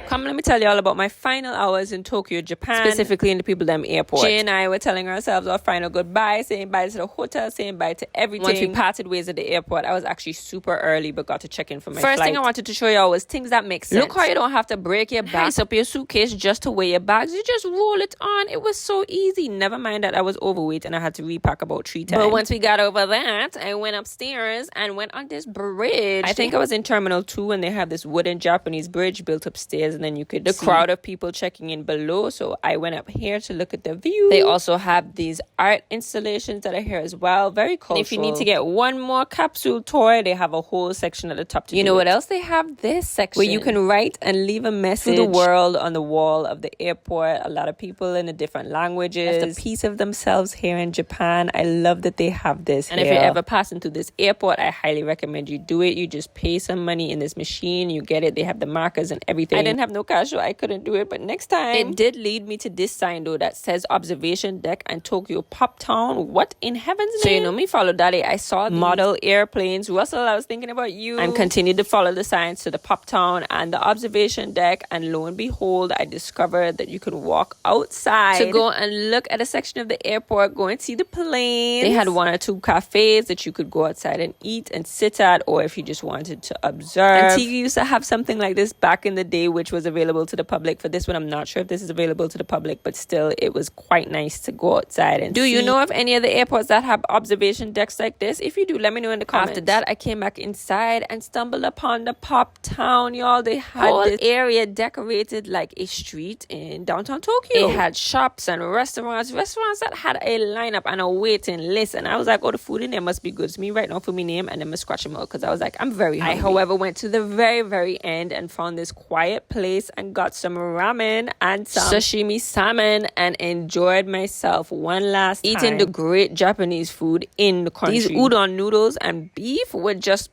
Come, let me tell you all about my final hours in Tokyo, Japan, specifically in the People Them Airport. Jay and I were telling ourselves our final goodbye, saying bye to the hotel, saying bye to everything. Once we parted ways at the airport, I was actually super early, but got to check in for my flight. First thing I wanted to show y'all was things that make sense. Look how you don't have to break your back, ice up your suitcase just to weigh your bags. You just roll it on. It was so easy. Never mind that I was overweight and I had to repack about 3 times. But once we got over that, I went upstairs and went on this bridge. I think I was in Terminal 2 and they have this wooden Japanese bridge built upstairs, and then you could see crowd of people checking in below. So I went up here to look at the view. They also have these art installations that are here as well. Very cultural. And if you need to get one more capsule tour, they have a whole section at the top to you know what else? They have this section where you can write and leave a message to the world on the wall of the airport. A lot of people in the different languages. That's a piece of themselves here in Japan. I love that they have this and here. If you're ever passing through this airport, I highly recommend you do it. You just pay some money in this machine. You get it. They have the markers and everything. I didn't have no cash, so I couldn't do it, but next time. It did lead me to this sign though that says observation deck and Tokyo Pop Town. What in heaven's name? So you know me follow daddy. I saw model airplanes. Russell, I was thinking about you. And continued to follow the signs to the Pop Town and the observation deck, and lo and behold, I discovered that you could walk outside to go and look at a section of the airport, go and see the planes. They had 1 or 2 cafes that you could go outside and eat and sit at, or if you just wanted to observe. Antigua used to have something like this back in the day, which was available to the public. For this one, I'm not sure if this is available to the public, but still, it was quite nice to go outside and see. Do you know of any of the airports that have observation decks like this? If you do, let me know in the comments. After that, I came back inside and stumbled upon the Pop Town, y'all. They had this area decorated like a street in downtown Tokyo. It had shops and restaurants that had a lineup and a waiting list, and I was like, oh, the food in there must be good. So me right now for me name, and then me scratch them out because I was like, I'm very hungry. I, however, went to the very end and found this quiet place and got some ramen and some sashimi salmon and enjoyed myself one last time eating the great Japanese food in the country. These udon noodles and beef were just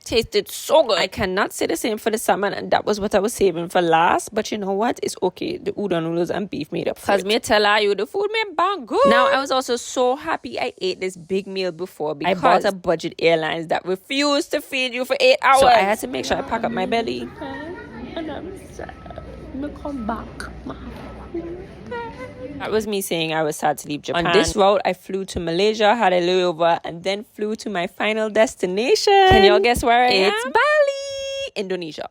tasted so good. I cannot say the same for the salmon, and that was what I was saving for last, but you know what, it's okay. The udon noodles and beef made up for it. Because me tell you, the food made bang good. Now I was also so happy I ate this big meal before, because I bought a budget airlines that refused to feed you for 8 hours, so I had to make sure I pack up my belly. And I'm sad. Me come back. That was me saying I was sad to leave Japan. On this route, I flew to Malaysia, had a layover, and then flew to my final destination. Can y'all guess where I am? It's Bali, Indonesia.